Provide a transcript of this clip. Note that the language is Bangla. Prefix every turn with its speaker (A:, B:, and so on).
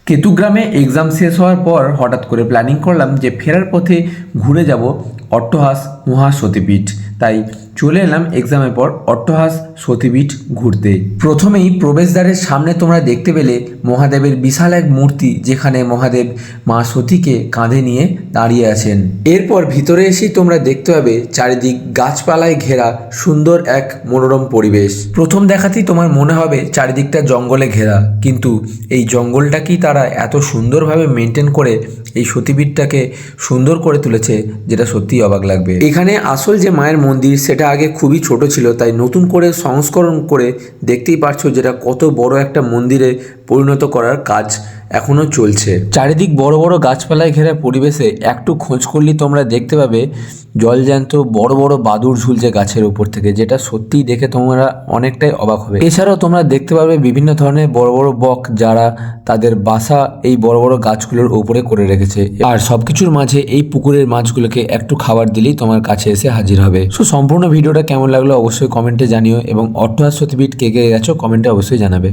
A: কেতুগ্রামে এক্সাম শেষ হওয়ার পর হঠাৎ করে প্ল্যানিং করলাম যে ফেরার পথে ঘুরে যাব অট্টহাস মহা সতীপীঠ। তাই চলে এলাম এক্সামের পর অট্টহাস সতীপীঠ ঘুরতে। প্রথমেই প্রবেশদ্বারের সামনে তোমরা দেখতে পেলে মহাদেবের বিশাল এক মূর্তি, যেখানে মহাদেব মা সতীকে কাঁধে নিয়ে দাঁড়িয়ে আছেন। এরপর ভিতরে এসেই তোমরা দেখতে পাবে চারিদিক গাছপালায় ঘেরা সুন্দর এক মনোরম পরিবেশ। প্রথম দেখাতেই তোমার মনে হবে চারিদিকটা জঙ্গলে ঘেরা, কিন্তু এই জঙ্গলটাকেই তারা এত সুন্দরভাবে মেনটেন করে এই সতীপীঠটাকে সুন্দর করে তুলেছে, যেটা সত্যিই অবাক লাগবে। এখানে আসল যে মায়ের মন্দির সেটা আগে খুবই ছোট ছিল, তাই নতুন করে সংস্করণ করে দেখতেই পারছো যেটা কত বড় একটা মন্দিরে পরিণত করার কাজ এখনো চলছে। চারিদিক বড় বড় গাছপালায় ঘেরা পরিবেশে একটু খোঁজ করলেই তোমরা দেখতে পাবে জলজ্যান্ত বড় বড় বাদুড় ঝুলছে গাছের উপর থেকে, যেটা সত্যিই দেখে তোমরা অনেকটাই অবাক হবে। এছাড়াও তোমরা দেখতে পাবে বিভিন্ন ধরনের বড় বড় বক, যারা তাদের বাসা এই বড় বড় গাছগুলোর উপরে করে রেখেছে। আর সবকিছুর মাঝে এই পুকুরের মাছগুলোকে একটু খাবার দিলেই তোমার কাছে এসে হাজির হবে। সো সম্পূর্ণ ভিডিওটা কেমন লাগলো অবশ্যই কমেন্টে জানিও, এবং অট্টহাস সতীপীঠ কে কে গেছো কমেন্টে অবশ্যই জানাবে।